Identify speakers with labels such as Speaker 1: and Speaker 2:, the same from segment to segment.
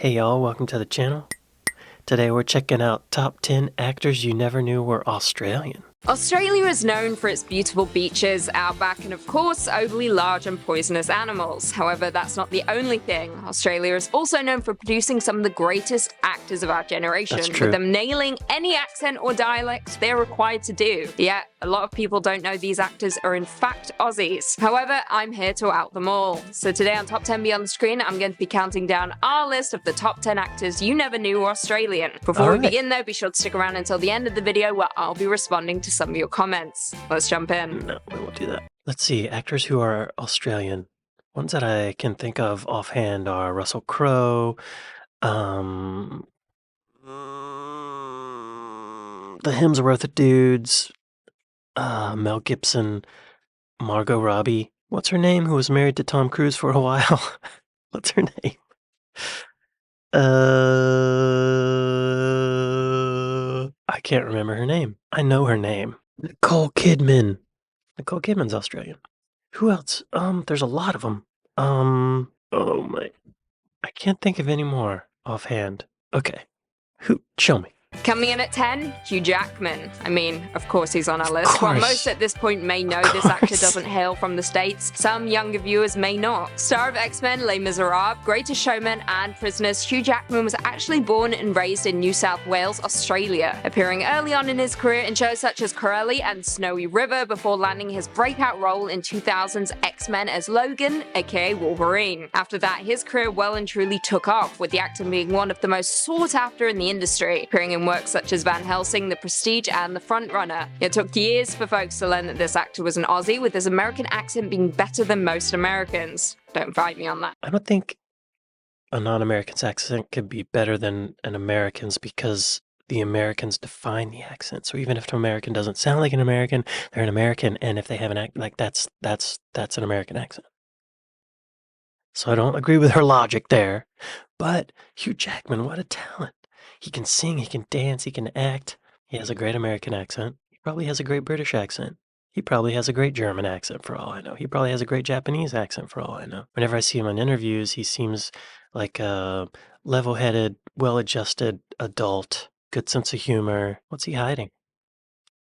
Speaker 1: Hey y'all, welcome to the channel. Today we're checking out top 10 actors you never knew were Australian.
Speaker 2: Australia is known for its beautiful beaches, outback, and of course, overly large and poisonous animals. However, that's not the only thing. Australia is also known for producing some of the greatest actors of our generation,
Speaker 1: That's true.
Speaker 2: with them nailing any accent or dialect they're required to do. Yet, a lot of people don't know these actors are in fact Aussies. However, I'm here to out them all. So today on Top 10 Beyond the Screen, I'm going to be counting down our list of the top 10 actors you never knew were Australian. Before we begin though, be sure to stick around until the end of the video where I'll be responding to some of your comments. Let's jump in.
Speaker 1: No, we won't do that. Let's see, actors who are Australian. Ones that I can think of offhand are Russell Crowe, the Hemsworth dudes, Mel Gibson, Margot Robbie. What's her name? Who was married to Tom Cruise for a while? What's her name? I can't remember her name. I know her name. Nicole Kidman. Nicole Kidman's Australian. Who else? There's a lot of them. Oh my. I can't think of any more offhand. Okay. Show me.
Speaker 2: Coming in at 10, Hugh Jackman. I mean, of course he's on our list. While most at this point may know this actor doesn't hail from the States, some younger viewers may not. Star of X-Men, Les Miserables, Greatest Showman, and Prisoners, Hugh Jackman was actually born and raised in New South Wales, Australia, appearing early on in his career in shows such as Corelli and Snowy River before landing his breakout role in 2000's X-Men as Logan, aka Wolverine. After that, his career well and truly took off, with the actor being one of the most sought after in the industry, appearing in works such as Van Helsing, The Prestige, and The Frontrunner. It took years for folks to learn that this actor was an Aussie, with his American accent being better than most Americans. Don't fight me on that.
Speaker 1: I don't think a non-American's accent could be better than an American's because the Americans define the accent. So even if an American doesn't sound like an American, they're an American, and if they have an accent, like that's an American accent. So I don't agree with her logic there. But Hugh Jackman, what a talent. He can sing, he can dance, he can act. He has a great American accent. He probably has a great British accent. He probably has a great German accent for all I know. He probably has a great Japanese accent for all I know. Whenever I see him in interviews, he seems like a level-headed, well-adjusted adult, good sense of humor. What's he hiding?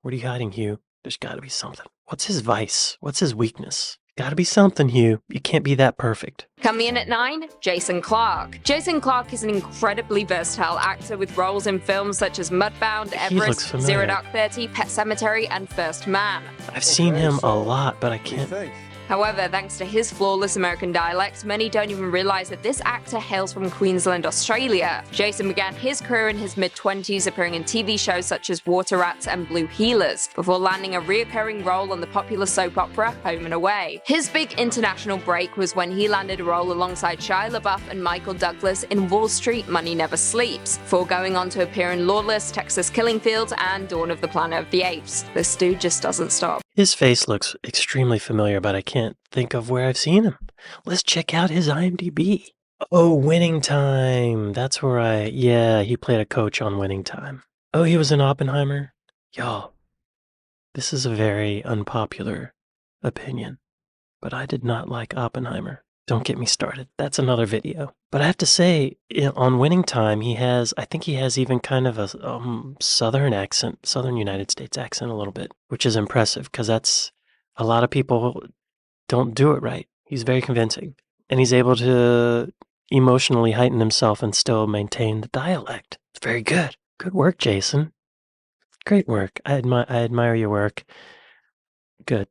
Speaker 1: What are you hiding, Hugh? There's got to be something. What's his vice? What's his weakness? Gotta be something, Hugh. You can't be that perfect.
Speaker 2: Coming in at 9, Jason Clarke. Jason Clarke is an incredibly versatile actor with roles in films such as Mudbound, Everest, Zero Dark 30, Pet Sematary, and First Man.
Speaker 1: I've seen him a lot, but I can't...
Speaker 2: However, thanks to his flawless American dialect, many don't even realize that this actor hails from Queensland, Australia. Jason began his career in his mid-20s, appearing in TV shows such as Water Rats and Blue Heelers, before landing a reoccurring role on the popular soap opera Home and Away. His big international break was when he landed a role alongside Shia LaBeouf and Michael Douglas in Wall Street Money Never Sleeps, before going on to appear in Lawless, Texas Killing Fields, and Dawn of the Planet of the Apes. This dude just doesn't stop.
Speaker 1: His face looks extremely familiar, but I can't think of where I've seen him. Let's check out his IMDb. Oh, Winning Time. That's where yeah, he played a coach on Winning Time. Oh, he was in Oppenheimer. Y'all, this is a very unpopular opinion, but I did not like Oppenheimer. Don't get me started. That's another video. But I have to say, on Winning Time, I think he has even kind of a southern accent, southern United States accent a little bit, which is impressive because that's, a lot of people don't do it right. He's very convincing. And he's able to emotionally heighten himself and still maintain the dialect. It's very good. Good work, Jason. Great work. I admire your work. Good.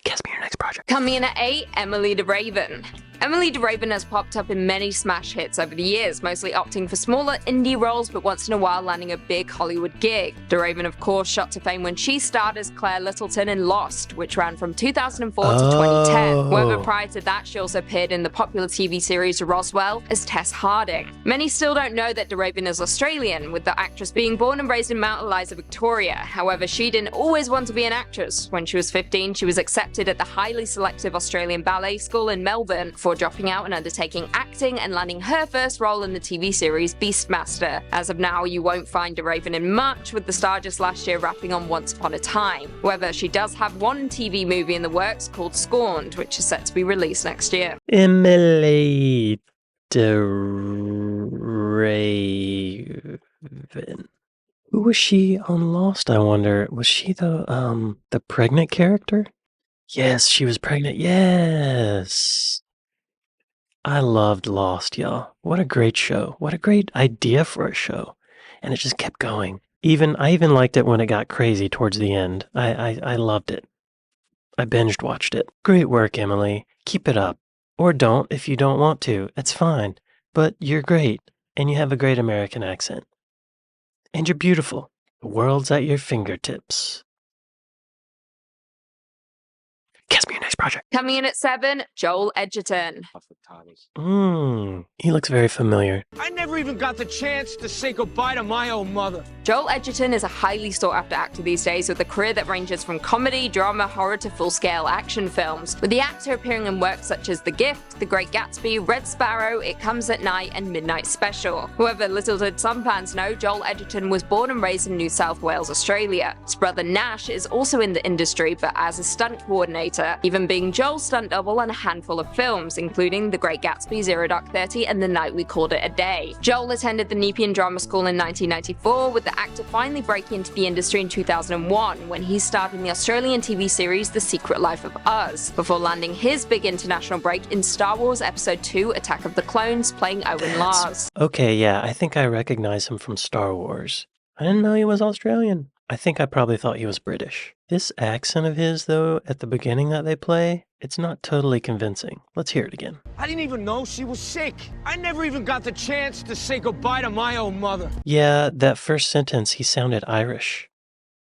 Speaker 1: Guess me your next project.
Speaker 2: Coming in at 8, Emily de Draven. Emily de Draven has popped up in many smash hits over the years, mostly opting for smaller indie roles but once in a while landing a big Hollywood gig. De Draven, of course, shot to fame when she starred as Claire Littleton in Lost, which ran from 2004 to 2010. However, prior to that, she also appeared in the popular TV series Roswell as Tess Harding. Many still don't know that de Draven is Australian, with the actress being born and raised in Mount Eliza, Victoria. However, she didn't always want to be an actress. When she was 15, she was accepted at the highly selective Australian Ballet School in Melbourne, before dropping out and undertaking acting and landing her first role in the TV series Beastmaster. As of now, you won't find de Draven in much, with the star just last year wrapping on Once Upon a Time. However, she does have one TV movie in the works called Scorned, which is set to be released next year.
Speaker 1: Emily de Draven. Who was she on Lost, I wonder? Was she the pregnant character? Yes, she was pregnant. Yes. I loved Lost, y'all. What a great show. What a great idea for a show. And it just kept going. I even liked it when it got crazy towards the end. I loved it. I binged watched it. Great work, Emily. Keep it up. Or don't if you don't want to. It's fine. But you're great. And you have a great American accent. And you're beautiful. The world's at your fingertips. Cast me your next project.
Speaker 2: Coming in at 7, Joel Edgerton.
Speaker 1: He looks very familiar.
Speaker 3: I never even got the chance to say goodbye to my own mother.
Speaker 2: Joel Edgerton is a highly sought-after actor these days with a career that ranges from comedy, drama, horror to full-scale action films, with the actor appearing in works such as The Gift, The Great Gatsby, Red Sparrow, It Comes at Night, and Midnight Special. However, little did some fans know, Joel Edgerton was born and raised in New South Wales, Australia. His brother Nash is also in the industry, but as a stunt coordinator, even being Joel's stunt double on a handful of films, including The Great Gatsby, Zero Dark 30, and The Night We Called It a Day. Joel attended the Nepean Drama School in 1994, with the actor finally breaking into the industry in 2001 when he starred in the Australian TV series The Secret Life of Us, before landing his big international break in Star Wars Episode 2 Attack of the Clones, playing Owen Lars.
Speaker 1: Okay, yeah, I think I recognize him from Star Wars. I didn't know he was Australian. I think I probably thought he was British. This accent of his, though, at the beginning that they play, it's not totally convincing. Let's hear it again.
Speaker 3: I didn't even know she was sick. I never even got the chance to say goodbye to my own mother.
Speaker 1: Yeah, that first sentence, he sounded Irish.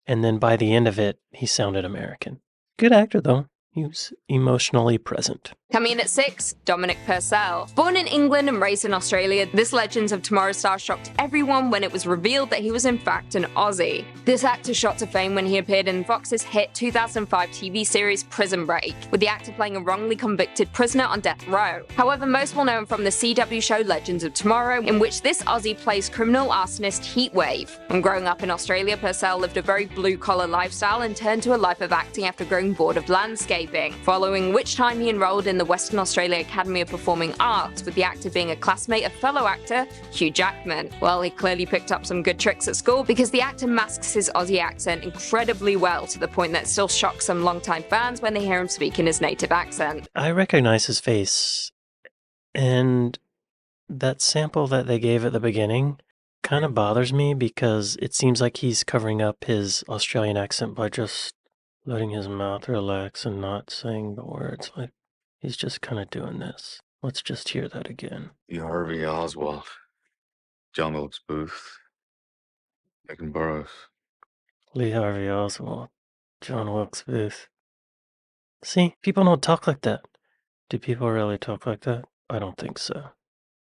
Speaker 1: And then by the end of it, he sounded American. Good actor, though. He was emotionally present.
Speaker 2: Coming in at 6, Dominic Purcell. Born in England and raised in Australia, this Legends of Tomorrow star shocked everyone when it was revealed that he was in fact an Aussie. This actor shot to fame when he appeared in Fox's hit 2005 TV series Prison Break, with the actor playing a wrongly convicted prisoner on death row. However, most will know him from the CW show Legends of Tomorrow, in which this Aussie plays criminal arsonist Heatwave. When growing up in Australia, Purcell lived a very blue-collar lifestyle and turned to a life of acting after growing bored of landscaping, following which time he enrolled in the Western Australia Academy of Performing Arts, with the actor being a classmate of fellow actor Hugh Jackman. Well, he clearly picked up some good tricks at school because the actor masks his Aussie accent incredibly well, to the point that it still shocks some longtime fans when they hear him speak in his native accent.
Speaker 1: I recognize his face, and that sample that they gave at the beginning kind of bothers me because it seems like he's covering up his Australian accent by just letting his mouth relax and not saying the words. Like, he's just kind of doing this. Let's just hear that again.
Speaker 4: Lee Harvey Oswald, John Wilkes Booth, Megan Burrows.
Speaker 1: Lee Harvey Oswald, John Wilkes Booth. See, people don't talk like that. Do people really talk like that? I don't think so.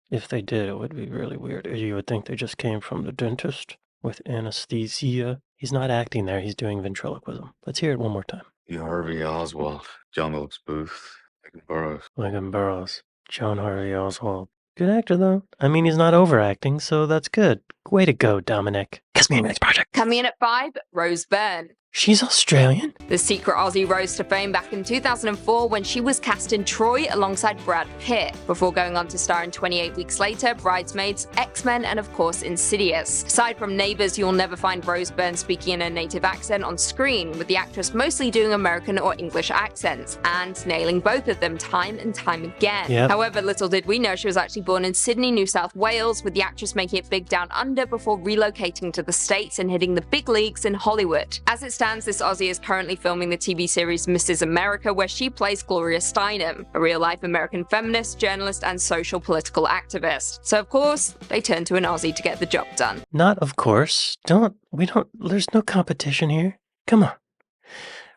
Speaker 1: If they did, it would be really weird. You would think they just came from the dentist with anesthesia. He's not acting there, he's doing ventriloquism. Let's hear it one more time.
Speaker 4: Lee Harvey Oswald, John Wilkes Booth, Megan Burrows.
Speaker 1: Megan Burrows, John Harvey Oswald. Good actor, though. I mean, he's not overacting, so that's good. Way to go, Dominic. Cast me your next project.
Speaker 2: Coming in at 5, Rose Byrne.
Speaker 1: She's Australian?
Speaker 2: The secret Aussie rose to fame back in 2004 when she was cast in Troy alongside Brad Pitt, before going on to star in 28 Weeks Later, Bridesmaids, X-Men, and of course Insidious. Aside from Neighbours, you'll never find Rose Byrne speaking in a native accent on screen, with the actress mostly doing American or English accents, and nailing both of them time and time again.
Speaker 1: Yep.
Speaker 2: However, little did we know she was actually born in Sydney, New South Wales, with the actress making it big down under before relocating to the States and hitting the big leagues in Hollywood. As it stands, this Aussie is currently filming the TV series Mrs. America, where she plays Gloria Steinem, a real-life American feminist, journalist, and social political activist. So of course, they turn to an Aussie to get the job done.
Speaker 1: Not of course. There's no competition here. Come on.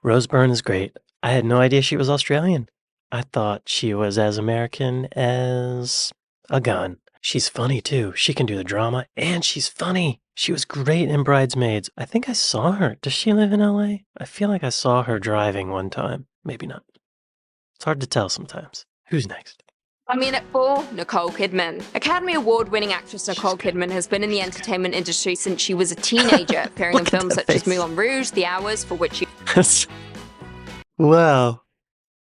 Speaker 1: Rose Byrne is great. I had no idea she was Australian. I thought she was as American as a gun. She's funny too. She can do the drama, and she's funny. She was great in Bridesmaids. I think I saw her. Does she live in LA? I feel like I saw her driving one time. Maybe not. It's hard to tell sometimes. Who's next?
Speaker 2: Coming in at 4, Nicole Kidman. Academy Award-winning actress Nicole Kidman has been in the entertainment industry since she was a teenager, appearing in films such as Moulin Rouge, The Hours, for which she...
Speaker 1: Wow.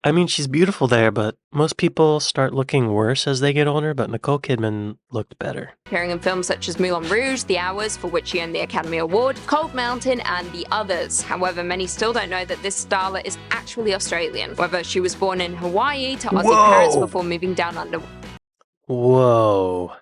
Speaker 1: I mean, she's beautiful there, but most people start looking worse as they get older, but Nicole Kidman looked better.
Speaker 2: Appearing in films such as Moulin Rouge, The Hours, for which she earned the Academy Award, Cold Mountain, and The Others. However, many still don't know that this starlet is actually Australian, whether she was born in Hawaii to Aussie parents before moving down under.
Speaker 1: Whoa.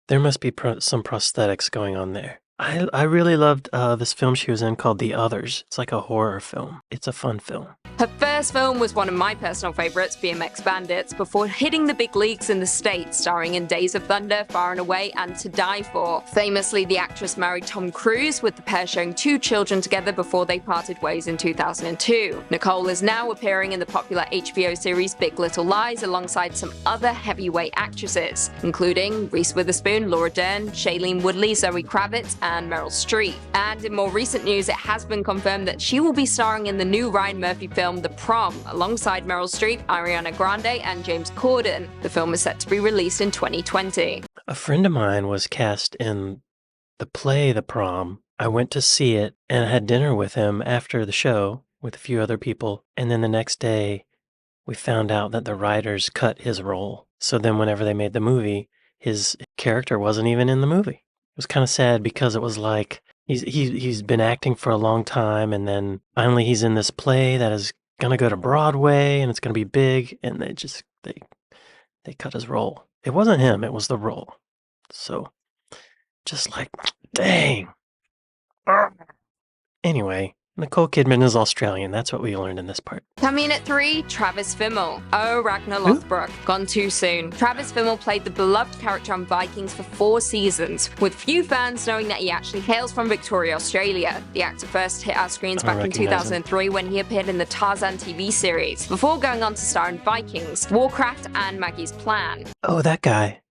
Speaker 1: There must be some prosthetics going on there. I really loved this film she was in called The Others. It's like a horror film. It's a fun film.
Speaker 2: Her first film was one of my personal favorites, BMX Bandits, before hitting the big leagues in the States, starring in Days of Thunder, Far and Away, and To Die For. Famously, the actress married Tom Cruise, with the pair sharing 2 children together before they parted ways in 2002. Nicole is now appearing in the popular HBO series Big Little Lies alongside some other heavyweight actresses, including Reese Witherspoon, Laura Dern, Shailene Woodley, Zoe Kravitz, and Meryl Streep. And in more recent news, it has been confirmed that she will be starring in the new Ryan Murphy film The Prom, alongside Meryl Streep, Ariana Grande, and James Corden. The film is set to be released in 2020.
Speaker 1: A friend of mine was cast in the play The Prom. I went to see it and had dinner with him after the show with a few other people, and then the next day we found out that the writers cut his role. So then whenever they made the movie, his character wasn't even in the movie. It was kind of sad because it was like he's been acting for a long time, and then finally he's in this play that is gonna go to Broadway and it's gonna be big, and they cut his role. It wasn't him, it was the role. So just like, dang. Anyway, Nicole Kidman is Australian. That's what we learned in this part.
Speaker 2: Coming in at 3, Travis Fimmel. Oh, Ragnar Lothbrok. Gone too soon. Travis Fimmel played the beloved character on Vikings for 4 seasons, with few fans knowing that he actually hails from Victoria, Australia. The actor first hit our screens back in 2003 when he appeared in the Tarzan TV series, before going on to star in Vikings, Warcraft, and Maggie's Plan.
Speaker 1: Oh, that guy.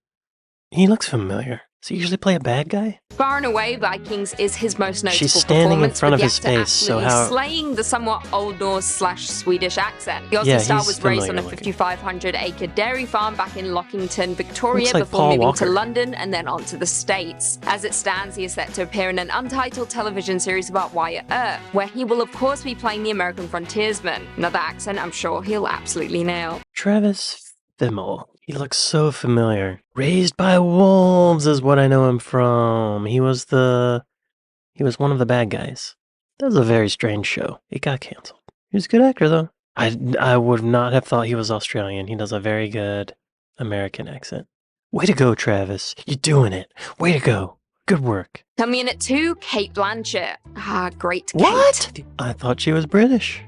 Speaker 1: He looks familiar. Does he usually play a bad guy?
Speaker 2: Far and Away, Vikings is his most notable
Speaker 1: She's standing in
Speaker 2: performance,
Speaker 1: front
Speaker 2: with
Speaker 1: of his
Speaker 2: the actor
Speaker 1: face, so
Speaker 2: absolutely
Speaker 1: how...
Speaker 2: slaying the somewhat Old Norse/Swedish accent. The Aussie
Speaker 1: Yeah,
Speaker 2: star
Speaker 1: he's
Speaker 2: was raised on a
Speaker 1: familiar looking.
Speaker 2: 5,500-acre dairy farm back in Lockington, Victoria,
Speaker 1: Looks like
Speaker 2: before
Speaker 1: Paul
Speaker 2: moving
Speaker 1: Walker.
Speaker 2: to London and then on to the States. As it stands, he is set to appear in an untitled television series about Wyatt Earp, where he will of course be playing the American frontiersman. Another accent I'm sure he'll absolutely nail.
Speaker 1: Travis Fimmel. He looks so familiar. Raised by Wolves is what I know him from. He was one of the bad guys. That was a very strange show. It got canceled. He was a good actor, though. I would not have thought he was Australian. He does a very good American accent. Way to go, Travis. You're doing it. Way to go. Good work.
Speaker 2: Coming in at 2, Cate Blanchett. Ah, great Kate.
Speaker 1: What? I thought she was British.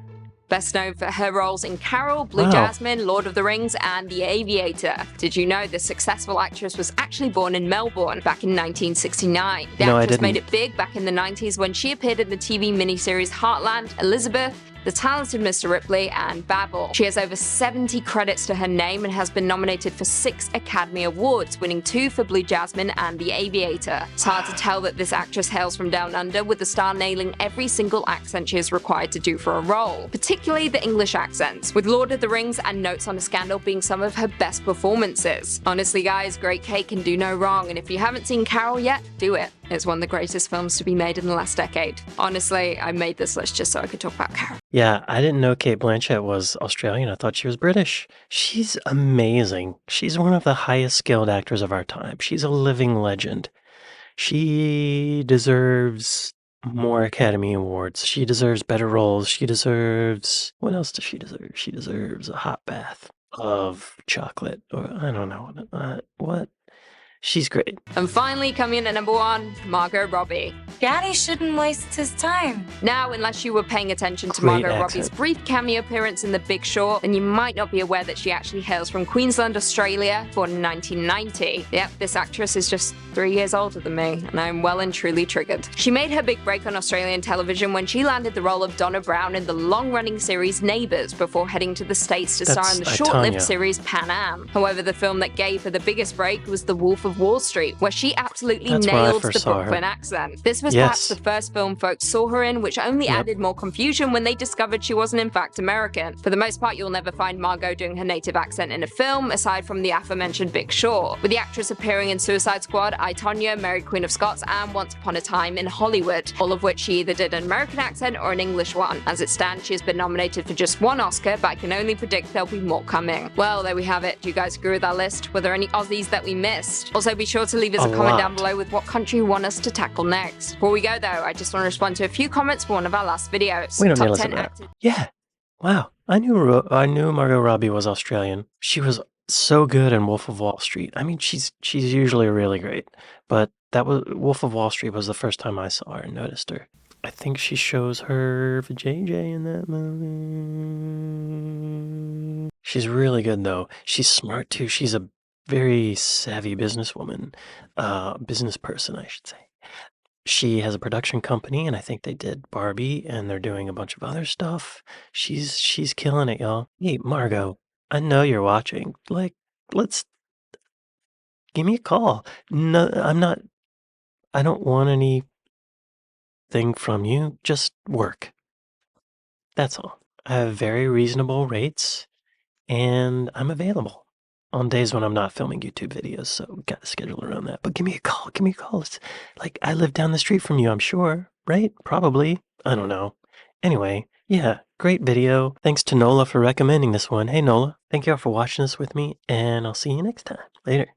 Speaker 2: Best known for her roles in Carol, Blue
Speaker 1: Wow.
Speaker 2: Jasmine, Lord of the Rings, and The Aviator. Did you know this successful actress was actually born in Melbourne back in 1969? The
Speaker 1: No, I
Speaker 2: actress
Speaker 1: didn't.
Speaker 2: made it big back in the 90s when she appeared in the TV miniseries Heartland, Elizabeth, The Talented Mr. Ripley, and Babel. She has over 70 credits to her name and has been nominated for 6 Academy Awards, winning 2 for Blue Jasmine and The Aviator. It's hard to tell that this actress hails from down under, with the star nailing every single accent she is required to do for a role, particularly the English accents, with Lord of the Rings and Notes on a Scandal being some of her best performances. Honestly guys, great Kate can do no wrong, and if you haven't seen Carol yet, do it. It's one of the greatest films to be made in the last decade. Honestly, I made this list just so I could talk about Carol.
Speaker 1: Yeah, I didn't know Cate Blanchett was Australian. I thought she was British. She's amazing. She's one of the highest skilled actors of our time. She's a living legend. She deserves more Academy Awards. She deserves better roles. She deserves... What else does she deserve? She deserves a hot bath of chocolate. Or I don't know. What? She's great.
Speaker 2: And finally, coming in at number 1, Margot Robbie.
Speaker 5: Daddy shouldn't waste his time.
Speaker 2: Now, unless you were paying attention to
Speaker 1: Great
Speaker 2: Margot
Speaker 1: accent.
Speaker 2: Robbie's brief cameo appearance in The Big Short, then you might not be aware that she actually hails from Queensland, Australia, born in 1990. Yep, this actress is just 3 years older than me, and I'm well and truly triggered. She made her big break on Australian television when she landed the role of Donna Brown in the long-running series Neighbours, before heading to the States to star
Speaker 1: That's
Speaker 2: in the
Speaker 1: I,
Speaker 2: short-lived
Speaker 1: Tanya.
Speaker 2: series Pan Am. However, the film that gave her the biggest break was The Wolf of Wall Street, where she absolutely
Speaker 1: That's where I
Speaker 2: nailed
Speaker 1: first
Speaker 2: the
Speaker 1: saw her.
Speaker 2: Brooklyn accent. This was perhaps
Speaker 1: Yes.
Speaker 2: the first film folks saw her in, which only added more confusion when they discovered she wasn't in fact American. For the most part, you'll never find Margot doing her native accent in a film, aside from the aforementioned Big Short, with the actress appearing in Suicide Squad, I, Tonya, Mary Queen of Scots, and Once Upon a Time in Hollywood, all of which she either did an American accent or an English one. As it stands, she has been nominated for just one Oscar, but I can only predict there'll be more coming. Well, there we have it. Do you guys agree with our list? Were there any Aussies that we missed? Also, be sure to leave us a comment down below with what country you want us to tackle next. Before we go though, I just want to respond to a few comments from one of our last videos.
Speaker 1: We don't need to
Speaker 2: Top
Speaker 1: listen
Speaker 2: 10
Speaker 1: to that.
Speaker 2: actors.
Speaker 1: Yeah. Wow. I knew Margot Robbie was Australian. She was so good in Wolf of Wall Street. I mean, she's usually really great, but that was Wolf of Wall Street was the first time I saw her and noticed her. I think she shows her JJ in that movie. She's really good though. She's smart too. She's a very savvy businesswoman, business person, I should say. She has a production company, and I think they did Barbie, and they're doing a bunch of other stuff. She's killing it, y'all. Hey, Margot, I know you're watching. Like, let's give me a call. No, I don't want anything from you. Just work. That's all. I have very reasonable rates, and I'm available on days when I'm not filming YouTube videos, so got to schedule around that. But give me a call. Give me a call. It's like I live down the street from you, I'm sure, right? Probably. I don't know. Anyway, yeah, great video. Thanks to Nola for recommending this one. Hey, Nola, thank you all for watching this with me, and I'll see you next time. Later.